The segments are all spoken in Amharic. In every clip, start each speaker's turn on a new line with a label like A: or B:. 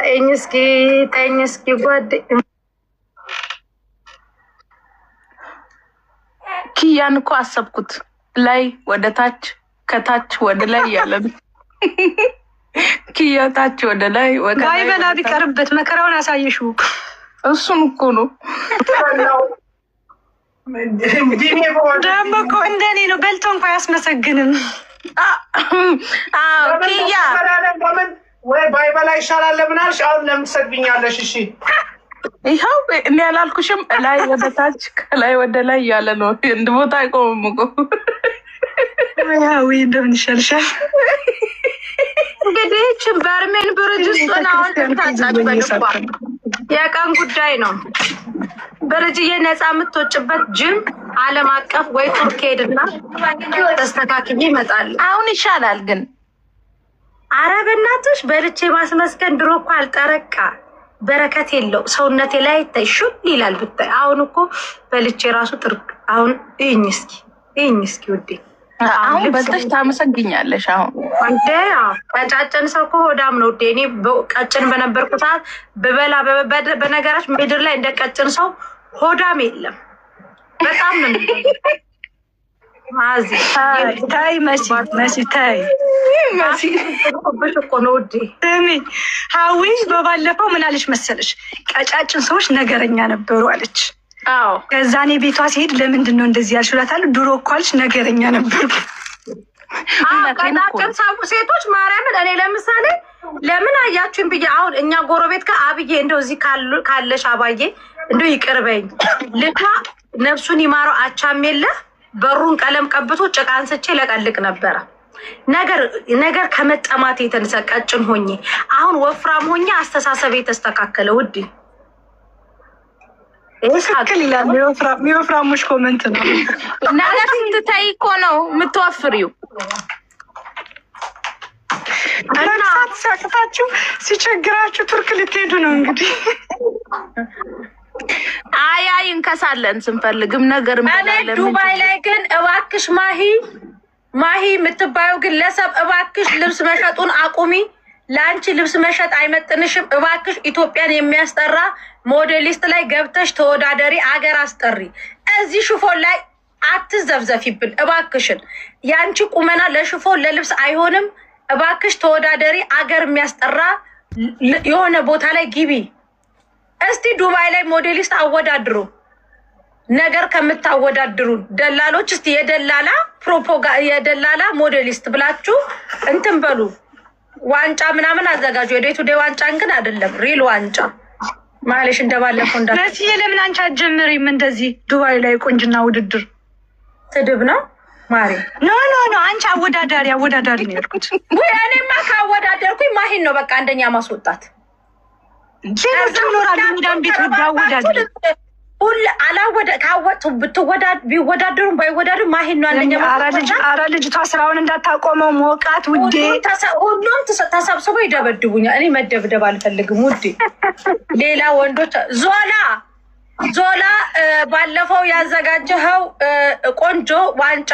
A: ተኝስኪ ጓዴ
B: ኪያን እኮ አሰብኩት ላይ ወደ ታች ከታች ወደ ላይ ያለን ኪያ ታች ወደ ላይ ወደ ላይ
A: ባይበላ ቢቀርበት መከራውን አሳየሽው
B: እሱን እኮ ነው
A: ደግሞ እኮ እንደኔ ነው በልቶ እንኳን አያስመሰግንም
B: ኪያ
C: ወይ ባይበላ ይሻላል ለምናልሽ አሁን ለምን ትሰድብኛለሽ እሺ
B: ይኸው እኔ ያላልኩሽም ላይ ወደ ታች ከላይ ወደ ላይ ያለ ነው እንደ ቦታ አይቆምም እኮ
A: ያው እንደምን ይሻልሻል እንግዲህ በርሜን ብርጅስ ሆናውን ታጣጣበልኳ የቀን ጉዳይ ነው በርጅዬ ነፃ የምትወጭበት ጅም ዓለም አቀፍ ወይ ቱርክ ሄድና ተስተካክዬ ይመጣል
B: አሁን ይሻላል ግን
A: አረበናትሽ በልቼ ማስመስከን ድሮ እኮ አልጠረቃ በረከት የለው ሰውነቴ ላይ ተሽል ይላል ብታይ አሁን እኮ በልቼ ራሱ ጥርቅ አሁን ይኝ እስኪ ውዴ
B: አሁን በልተሽ ታመሰግኛለሽ አሁን
A: አንተ ቀጫጭን ሰው እኮ ሆዳም ነው ውዴ እኔ ቀጭን በነበርኩ ሰዓት በበላ በነገራች ምድር ላይ እንደ ቀጭን ሰው ሆዳም የለም በጣም ነው ማዚ ታይ መሲ ታይ እኮ ነው ውዴ እሚ ሀዊ በባለፈው ምን አለች መሰለሽ ቀጫጭን ሰዎች ነገረኛ ነበሩ አለች አዎ ከዛ እኔ ቤቷ ሲሄድ ለምንድን ነው እንደዚህ ያልሽላታለሁ ድሮ እኮ አለች ነገረኛ ነበሩ ቀጫጭን ሴቶች ማርያምን እኔ ለምሳሌ ለምን አያችሁኝ ብዬ አሁን እኛ ጎረቤት ከአብዬ እንደው እዚህ ካለሽ አባዬ እንደው ይቅርበኝ ልካ ነፍሱን ይማረው አቻም የለ በሩን ቀለም ቀብቶ ጭቃ አንስቼ ለቀልቅ ነበረ ነገር ከመጠማት የተነሳ ቀጭን ሆኜ አሁን ወፍራም ሆኜ አስተሳሰብ የተስተካከለ ውዴ እስካክል ይላል የሚወፍራሙሽ ኮሜንት ነው
B: ነገር ስትታይ እኮ ነው የምትወፍሪው
A: እና ሳቅታችሁ ሲቸግራችሁ ቱርክ ልትሄዱ ነው እንግዲህ
B: አይ እንከሳለን ስንፈልግም ነገር
A: ማለት ዱባይ ላይ ግን እባክሽ ማሂ የምትባዩ ግለሰብ እባክሽ ልብስ መሸጡን አቁሚ ለአንቺ ልብስ መሸጥ አይመጥንሽም እባክሽ ኢትዮጵያን የሚያስጠራ ሞዴሊስት ላይ ገብተሽ ተወዳደሪ አገር አስጠሪ እዚህ ሽፎን ላይ አትዘፍዘፊብን እባክሽን ያንቺ ቁመና ለሽፎን ለልብስ አይሆንም እባክሽ ተወዳደሪ አገር የሚያስጠራ የሆነ ቦታ ላይ ግቢ እስቲ ዱባይ ላይ ሞዴሊስት አወዳድሩ ነገር ከምታወዳድሩ ደላሎች እስቲ የደላላ ሞዴሊስት ብላችሁ እንትን በሉ ዋንጫ ምናምን አዘጋጁ የዴቱ ዴ ዋንጫን ግን አይደለም ሪል ዋንጫ ማለሽ እንደባለፈው ለዚህ ለምን አንቺ አጀምሪም እንደዚህ ዱባይ ላይ ቆንጅና ውድድር ትድብ ነው ማሪ ኖ አንቺ አወዳዳሪ ነው ያልኩት ወይ እኔማ ካወዳደርኩኝ ማሂን ነው በቃ አንደኛ ማስወጣት ሌሎች ይኖራሉ ሚዳን ቤት ወዳወዳደር ሁሉ ቢወዳደሩም ባይወዳደሩ ማሂን ነው አንደኛ አረ ልጅቷ ስራውን እንዳታቆመው ሞቃት ውዴ ሁሉም ተሰብስበው ይደበድቡኛል እኔ መደብደብ አልፈልግም ውዴ ሌላ ወንዶች ዞላ ባለፈው ያዘጋጀኸው ቆንጆ ዋንጫ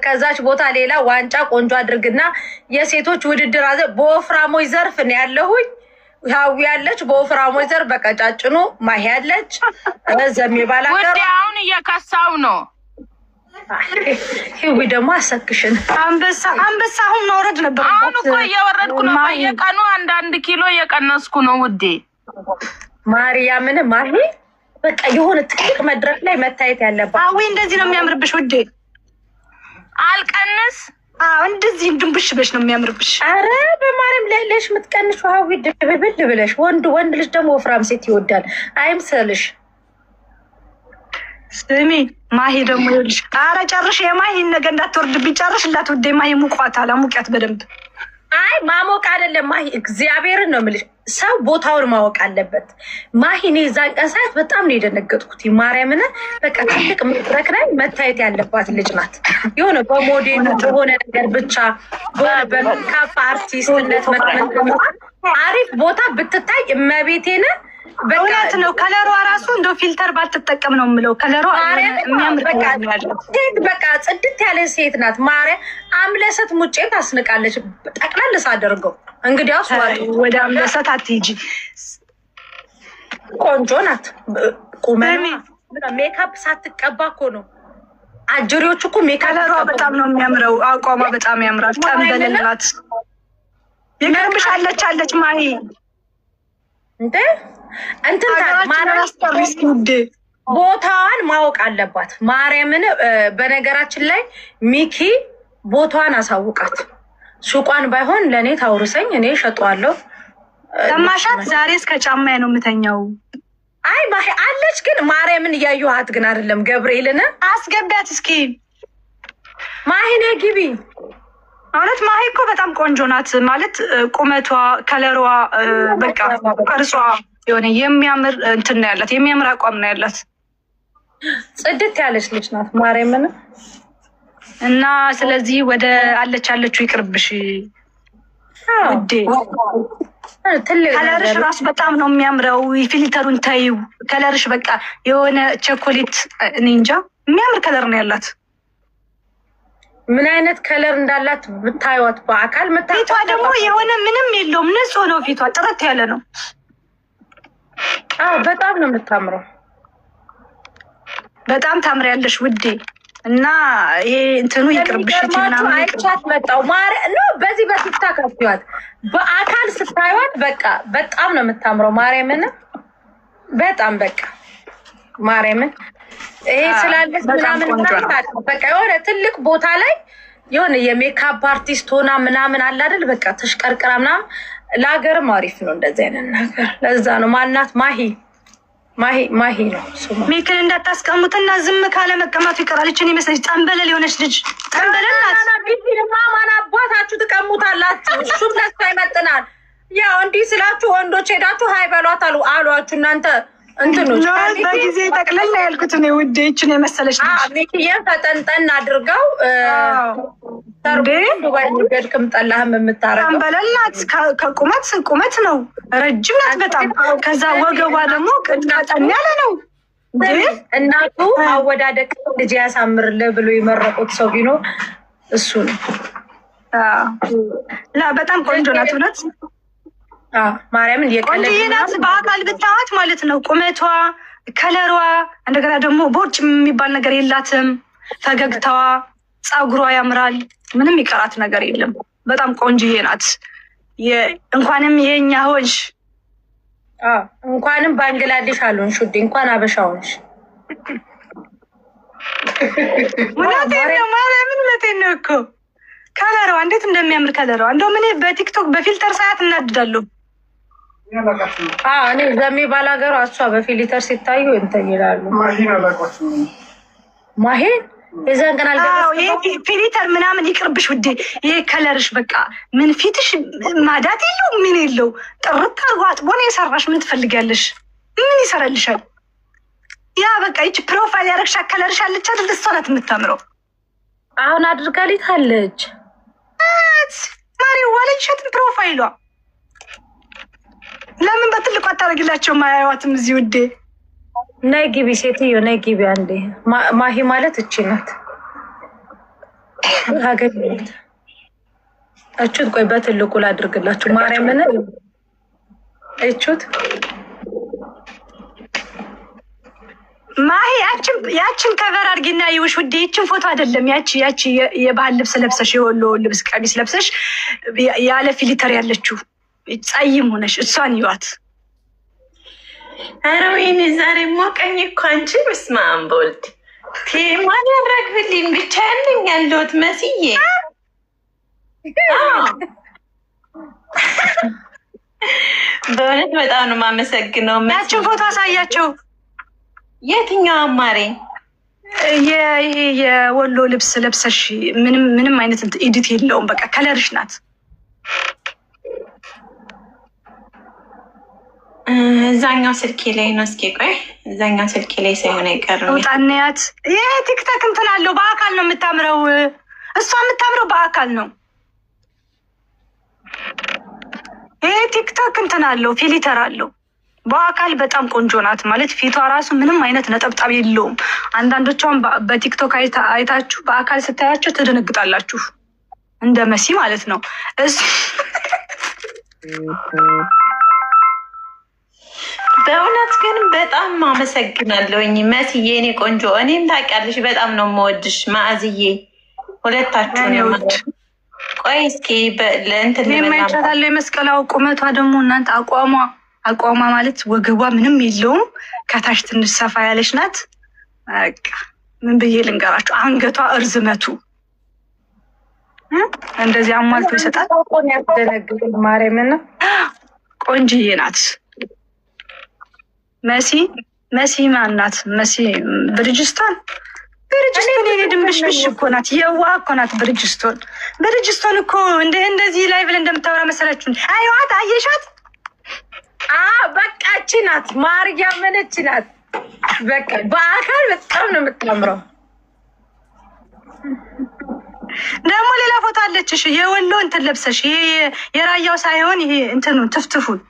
A: ከዛች ቦታ ሌላ ዋንጫ ቆንጆ አድርግና የሴቶች ውድድር በወፍራሞች ዘርፍ ነው ያለሁኝ ያው ያለች በወፍራሞች ዘርፍ በቀጫጭኑ ማሂ ያለች ዘሜ ባላገር
B: ወዲ አሁን እየከሳው ነው
A: ይሄ ደግሞ አሰክሽን አንበሳ አሁን ማውረድ ነበር
B: አሁን እኮ እየወረድኩ ነው በየቀኑ አንድ ኪሎ እየቀነስኩ ነው ውዴ
A: ማርያምን ማሂ በቃ የሆነ ትልቅ መድረክ ላይ መታየት ያለባት አዊ እንደዚህ ነው የሚያምርብሽ ውዴ
B: አልቀንስ
A: እንደዚህ ድንብሽ በሽ ነው የሚያምርብሽ አረ በማርያም ለለሽ ምትቀንሽ ሀዊ ድብብል ብለሽ ወንድ ልጅ ደግሞ ወፍራም ሴት ይወዳል አይምሰልሽ ስሚ ማሂ ደግሞ ይልሽ አረ ጨርሽ የማሂን ነገር እንዳትወርድብኝ ጨርሽላት ውዴ ማሂ ሙቋታል ሙቂያት በደንብ አይ ማሞቅ አይደለም ማሂ እግዚአብሔርን ነው የምልሽ ሰው ቦታውን ማወቅ አለበት ማሂ እኔ እዛን ቀን ሰዓት በጣም ነው የደነገጥኩት ማርያምን በቃ ትልቅ መድረክ ላይ መታየት ያለባት ልጅ ናት የሆነ በሞዴል በሆነ ነገር ብቻ በሜካፕ አርቲስትነት አሪፍ ቦታ ብትታይ እመቤቴን
D: እውነት ነው። ከለሯ ራሱ እንደው ፊልተር ባትጠቀም ነው የምለው። ከለሯ የሚያምር
A: ሴት በቃ ጽድት ያለ ሴት ናት። ማርያም አምለሰት ሙጬ ታስንቃለች። ጠቅላላ ሳደርገው እንግዲያውስ
D: ወደ አምለሰት አትሂጂ።
A: ቆንጆ ናት። ቁመና ሜካፕ ሳትቀባ እኮ ነው። አጀሪዎቹ እኮ ሜካፕ
D: ከለሯ በጣም ነው የሚያምረው። አቋሟ በጣም ያምራል። ጠንበለል ናት። ይገርምሻለች አለች ማሂ
A: እንዴ እንትን ቦታዋን ማወቅ አለባት። ማርያምን በነገራችን ላይ ሚኪ ቦታዋን አሳውቃት። ሱቋን ባይሆን ለእኔ ታውርሰኝ፣ እኔ እሸጠዋለሁ።
D: ሰማሻት? ዛሬ እስከ ጫማዬ ነው የምተኛው።
A: አይ ማሂ አለች፣ ግን ማርያምን እያየኋት ግን አይደለም። ገብርኤልን
D: አስገቢያት እስኪ።
A: ማሂ ነይ ግቢ።
D: ማለት ማሂ እኮ በጣም ቆንጆ ናት። ማለት ቁመቷ፣ ከለሯ፣ በቃ ቅርጿ የሆነ የሚያምር እንትን ነው ያላት። የሚያምር አቋም ነው ያላት።
A: ጽድት ያለች ልጅ ናት ማርያምን።
D: እና ስለዚህ ወደ አለችው ይቅርብሽ ውዴ። ከለርሽ ራሱ በጣም ነው የሚያምረው። ፊልተሩን ታዩ። ከለርሽ በቃ የሆነ ቸኮሌት፣ እኔ እንጃ የሚያምር ከለር ነው ያላት።
A: ምን አይነት ከለር እንዳላት ብታዩት በአካል
D: ፊቷ ደግሞ የሆነ ምንም የለውም፣ ንጹህ ነው ፊቷ፣ ጥርት ያለ ነው።
A: አዎ በጣም ነው የምታምረው።
D: በጣም ታምሪያለሽ ውዴ። እና ይሄ እንትኑ ይቅርብሽ። ምናምን
A: አይቻት መጣው ነው በዚህ በቲክታክ አፍቷት፣ በአካል ስታዩት በቃ በጣም ነው የምታምረው። ማርያምን በጣም በቃ ማርያምን ይሄ ስላለች ምናምን በቃ የሆነ ትልቅ ቦታ ላይ የሆነ የሜካፕ አርቲስት ሆና ምናምን አለ አይደል? በቃ ተሽቀርቅራ ምናምን ለሀገርም አሪፍ ነው እንደዚህ አይነት ነገር። ለዛ ነው ማናት ማሂ ነው ስሙ።
D: ሚክን እንዳታስቀሙትና ዝም ካለ መቀማቱ ይቀራል። እችን ይመስለች ጠንበለል የሆነች ልጅ ጠንበለል ናት።
A: ማን አባታችሁ ትቀሙታላችሁ? እሱም ለሷ ይመጥናል። ያው እንዲህ ስላችሁ ወንዶች ሄዳችሁ ሀይ በሏት አሏችሁ እናንተ እንትኖች
D: በጊዜ ጠቅለል ያልኩት ነው ውዴ። እችን የመሰለች
A: ሚኪዬም ፈጠንጠን አድርገው ዱባይ ገድክም ጠላህም የምታረገው
D: ጠንበለል ናት። ቁመት ነው፣ ረጅም ናት በጣም። ከዛ ወገቧ ደግሞ ቀጠን ያለ ነው።
A: እናቱ አወዳደቅ ልጅ ያሳምርልህ ብሎ የመረቁት ሰው ቢኖር እሱ ነው።
D: በጣም ቆንጆ ናት እውነት።
A: ማርያምን
D: ቆንጆዬ ናት። በአካል ብታዋት ማለት ነው ቁመቷ፣ ከለሯ፣ እንደገና ደግሞ ቦርጭ የሚባል ነገር የላትም። ፈገግታዋ፣ ፀጉሯ ያምራል። ምንም ይቀራት ነገር የለም። በጣም ቆንጆዬ ናት። እንኳንም የኛ ሆንሽ፣
A: እንኳንም ባንግላዴሽ አልሆንሽ ውዴ፣ እንኳን አበሻ ሆንሽ።
D: ማርያምን እውነቴን ነው እኮ ከለሯ እንዴት እንደሚያምር ከለሯ። እንደውም እኔ በቲክቶክ በፊልተር ሰዓት እናድዳለሁ።
A: እኔ ዘሜ ባላገሩ እሷ በፊልተር ሲታዩ እንትን ይላሉ። ማሄን የዛን ቀን
D: አልደረስኩም። ፊልተር ምናምን ይቅርብሽ ውዴ። ይሄ ከለርሽ በቃ ምን ፊትሽ ማዳት የለው ምን የለው፣ ጥርት አርጎ አጥቦ ነው የሰራሽ። ምን ትፈልጊያለሽ? ምን ይሰራልሻል? ያ በቃ ይቺ ፕሮፋይል ያረግሻ ከለርሽ አለች አይደል? እሷ ናት የምታምረው።
A: አሁን አድርጋሊታለች
D: ማሪ ዋለችትን ፕሮፋይሏ። ለምን በትልቁ አታረግላቸው ማያዩዋትም? እዚህ ውዴ
A: ነይ ግቢ፣ ሴትዮ ነይ ግቢ አንዴ። ማሂ ማለት እቺ ናት። አገኘት እቹት። ቆይ በትልቁ ላድርግላችሁ ማርያምን። እቹት
D: ማሂ ያችን ከቨር አድርጊና ይውሽ ውዴ። ይችን ፎቶ አይደለም ያቺ የባህል ልብስ ለብሰሽ የወሎ ልብስ ቀሚስ ለብሰሽ ያለ ፊልተር ያለችው ጸይም ሆነሽ እሷን ይዋት።
E: ኧረ ወይኔ ዛሬ ሞቀኝ እኮ አንቺ። በስመ አብ ወልድ ማን ያረግብልኝ ብቻ ያለኝ ያለሁት መስዬ። በእውነት በጣም ነው የማመሰግነው።
D: ያችን ፎቶ አሳያቸው።
E: የትኛው አማሬ?
D: ይሄ የወሎ ልብስ ለብሰሽ ምንም አይነት ኢዲት የለውም። በቃ ከለርሽ ናት።
E: እዛኛው ስልኬ ላይ ነው። እስኪ ቆይ እዛኛው ስልኬ ላይ ሳይሆን አይቀርም።
D: ወጣንያት። ይሄ ቲክታክ እንትን አለው። በአካል ነው የምታምረው። እሷ የምታምረው በአካል ነው። ይሄ ቲክታክ እንትን አለው፣ ፊልተር አለው። በአካል በጣም ቆንጆ ናት ማለት ፊቷ ራሱ ምንም አይነት ነጠብጣብ የለውም። አንዳንዶቿን በቲክቶክ አይታችሁ በአካል ስታያቸው ትደነግጣላችሁ። እንደ መሲ ማለት ነው።
E: በእውነት ግን በጣም አመሰግናለሁኝ መስዬ፣ የኔ ቆንጆ። እኔም ታውቂያለሽ በጣም ነው የምወድሽ ማዕዝዬ፣ ሁለታችሁንም። ቆይ እስኪ ለእንትን
D: የማይቻታለው የመስቀላው ቁመቷ ደግሞ እናንተ አቋሟ ማለት ወገቧ ምንም የለውም። ከታች ትንሽ ሰፋ ያለች ናት። በቃ ምን ብዬ ልንገራችሁ፣ አንገቷ እርዝመቱ እንደዚህ አሟልቶ ይሰጣል።
A: ያስደነግጣል። ማርያምን
D: ቆንጅዬ ናት መሲ ማናት? መሲ ብርጅስቶን የኔ ድንብሽብሽ እኮ ናት። የዋህ እኮ ናት ብርጅስቶን እኮ እንደዚህ ላይ ብለን እንደምታወራ መሰላችሁን? አይዋት አየሻት?
A: በቃ እቺ ናት ማርያምን፣ እቺ ናት በቃ። በአካል በጣም ነው የምታምረው።
D: ደግሞ ሌላ ፎቶ አለችሽ፣ የወሎ እንትን ለብሰሽ፣ ይሄ የራያው ሳይሆን ይሄ እንትኑ ትፍትፉን።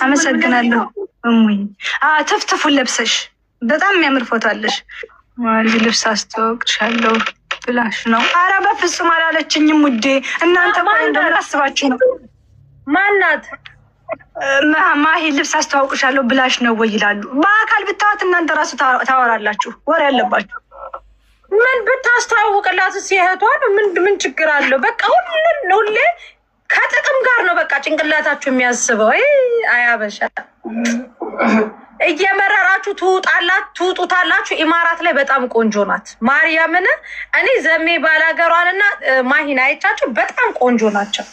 D: አመሰግናለሁ እሙይ። ትፍትፉን ለብሰሽ በጣም የሚያምር ፎቶ አለሽ። ልብስ አስተዋውቅሻለሁ ብላሽ ነው? አረ በፍጹም አላለችኝም ውዴ። እናንተ ቆይ እንደምታስባችሁ ነው።
A: ማናት?
D: ማሂ ልብስ አስተዋውቅሻለሁ ብላሽ ነው ወይ ይላሉ። በአካል ብታዋት እናንተ ራሱ ታወራላችሁ፣ ወሬ ያለባችሁ።
A: ምን ብታስተዋውቅላት ሲሄቷን ምን ችግር አለው? በቃ ሁሌ ከጥቅም ጋር ነው በቃ ጭንቅላታችሁ የሚያስበው። አያበሻ እየመረራችሁ ትውጡታላችሁ። ኢማራት ላይ በጣም ቆንጆ ናት ማርያምን። እኔ ዘሜ ባላገሯንና ማሂን አይቻችሁ በጣም ቆንጆ ናቸው።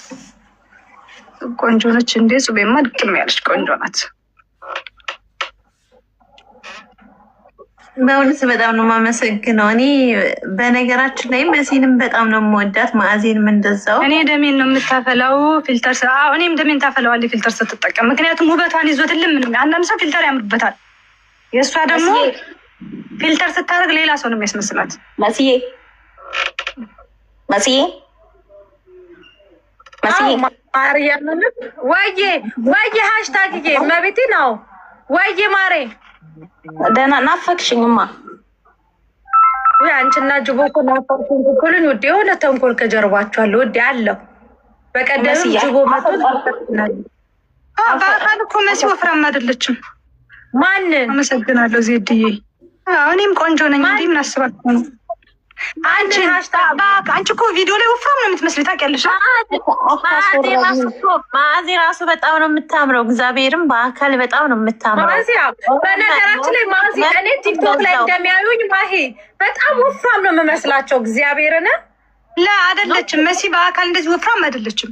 D: ቆንጆ ነች እንዴ? ጹቤማ ድቅም ያለች ቆንጆ ናት።
E: በእውነት በጣም ነው የማመሰግነው። እኔ በነገራችን ላይ መሲንም በጣም ነው የምወዳት፣ ማዕዜንም እንደዛው።
D: እኔ ደሜን ነው የምታፈላው ፊልተር እኔም ደሜን ታፈላዋለች ፊልተር ስትጠቀም። ምክንያቱም ውበቷን ይዞትልን ምንም አንዳንድ ሰው ፊልተር ያምርበታል። የእሷ ደግሞ ፊልተር ስታደርግ ሌላ ሰው ነው የሚያስመስላት።
E: መስዬ
A: ማርያምን ወዬ ሃሽታግዬ መቤቴ ነው ወዬ ማሬ
E: ደህና ናፈቅሽኝማ።
A: ወይ አንቺና ጅቦ እኮ ናፈቅሽኝ እኮልን ውዴ። የሆነ ተንኮል ከጀርባችሁ አለ ውዴ አለው። በቀደም ጅቦ መጥቶ
D: በአካል እኮ መሲ ወፍራም አይደለችም።
A: ማን?
D: አመሰግናለሁ ዜድዬ። እኔም ቆንጆ ነኝ እንዴ? ምን አስባችሁ ነው? አንቺ እኮ ቪዲዮ ላይ ወፍራም ነው የምትመስል ታውቂያለሽ።
E: ማዕዜ ራሱ በጣም ነው የምታምረው። እግዚአብሔርም በአካል በጣም ነው የምታምረው።
A: በነገራችን ላይ ማዕዜ እኔ ቲክቶክ ላይ እንደሚያዩኝ ማሂ በጣም ወፍራም ነው የምመስላቸው። እግዚአብሔርን
D: አይደለችም። መሲ በአካል እንደዚህ ወፍራም አይደለችም።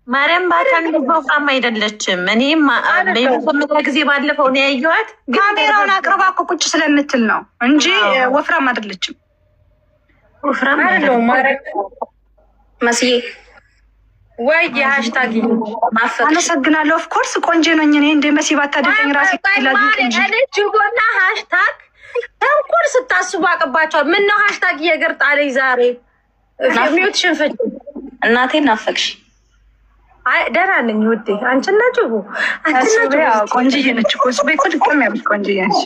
E: ማርያም በአካል እንደዚህ ወፍራም አይደለችም። እኔም በመጀመሪያ ጊዜ ባለፈው ነው ያየኋት።
D: ካሜራውን አቅርባ እኮ ቁጭ ስለምትል ነው እንጂ ወፍራም አይደለችም።
E: ወፍራም አይደለም መስዬ።
A: ወይ ሃሽታግ
D: አመሰግናለሁ። ኦፍኮርስ ቆንጆ ነኝ እኔ። እንደ መሲ ባታደቀኝ ራሴ
A: ይላል እንጂ ጅቦና ሃሽታግ ተንኮል ስታስቡ አቅባቸዋል። ምን ነው ሃሽታግ እየገርጣለኝ ዛሬ ሚውት ሽንፈት።
E: እናቴን ናፈቅሽ?
A: አይ ደህና ነኝ ውዴ። አንቺና ጅቦ
D: ቆንጆዬ ነች እኮ እሱ ቤት ድቅም ያለች ቆንጆዬ ነች።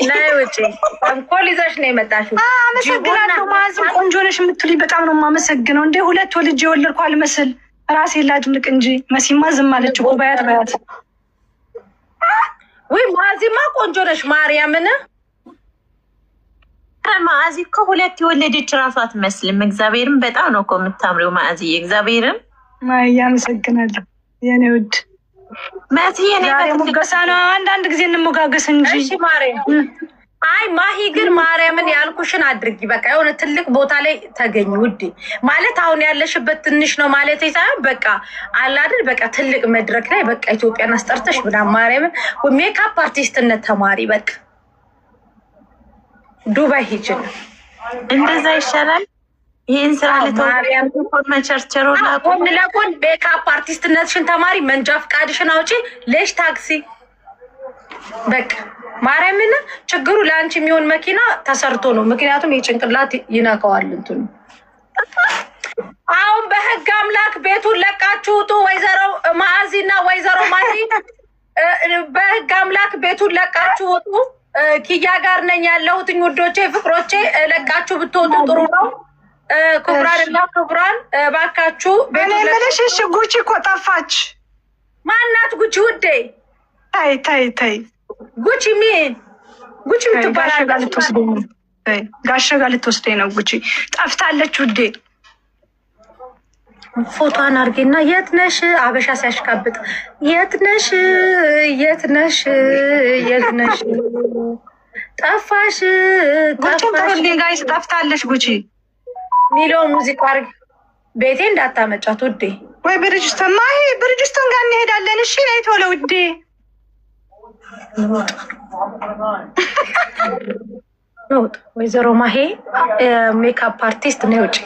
A: ላይ ውጪ ተንኮል ይዘሽ ነው የመጣሽው።
D: አመሰግናለሁ። ማዕዝም ቆንጆ ነሽ የምትሉኝ በጣም ነው የማመሰግነው። እንደ ሁለት ወልጄ የወለድኩ አልመስል ራሴን ላድንቅ እንጂ መሲማ ዝም አለች እኮ። ባያት
A: ወይ ማዕዚማ ቆንጆ ነሽ ማርያምን።
E: ማዕዚ እኮ ሁለት የወለደች ራሷ አትመስልም። እግዚአብሔርም በጣም ነው እኮ የምታምሪው ማዕዚ። እግዚአብሔርም
D: አመሰግናለሁ የኔ ውድ
E: መሲ።
D: ሙገሳ ነው አንዳንድ ጊዜ እንሞጋገስ እንጂ
A: ማርያም። አይ ማሂ ግን ማርያምን ያልኩሽን አድርጊ። በቃ የሆነ ትልቅ ቦታ ላይ ተገኝ ውዴ። ማለት አሁን ያለሽበት ትንሽ ነው ማለት ሳይሆን በቃ አላድል በቃ ትልቅ መድረክ ላይ በቃ ኢትዮጵያን አስጠርተሽ ምናምን ማርያምን ሜካፕ አርቲስትነት ተማሪ በቃ ዱባይ ሂጅን
E: እንደዛ ይሻላል። ይህን ስራ ለተወርያም መቸርቸሮ
A: ጎን ለጎን ሜካፕ አርቲስትነትሽን ተማሪ፣ መንጃ ፍቃድሽን አውጪ፣ ለሽ ታክሲ በቃ ማርያምን። ችግሩ ለአንቺ የሚሆን መኪና ተሰርቶ ነው። ምክንያቱም የጭንቅላት ይነካዋል እንትኑ። አሁን በህግ አምላክ ቤቱን ለቃችሁ ለቃችሁ ውጡ። ወይዘሮ ማዕዚና ወይዘሮ ማሂ በህግ አምላክ ቤቱን ለቃችሁ ውጡ። ኪያ ጋር ነኝ ያለሁት ውዶቼ፣ ፍቅሮቼ ለቃችሁ ብትወጡ ጥሩ ነው። ክቡራንና ክቡራን ባካችሁ
D: እኔ የምልሽ እሺ፣ ጉቺ እኮ ጠፋች።
A: ማናት ጉቺ ውዴ?
D: ታይ ታይ ታይ
A: ጉቺ ምን ጉቺ ምትባላለች?
D: ጋሼ ጋር ልትወስደኝ ነው። ጉቺ ጠፍታለች ውዴ።
A: ፎቶዋን አድርጌና የት ነሽ? አበሻ ሲያሽካብጥ የት ነሽ? የት ነሽ? የት ነሽ? ጠፋሽ
D: ጠፋሽ። ጋይስ ጠፍታለች ጉቺ።
A: ሚሊዮን ሙዚቃ አድርግ። ቤቴ እንዳታመጫት ውዴ።
D: ወይ ብርጅስቶን ማሂ፣ ብርጅስቶን ጋር እንሄዳለን። እሺ ነይ ቶሎ ውዴ።
A: ወይዘሮ ማሂ ሜካፕ አርቲስት ነው። ውጪ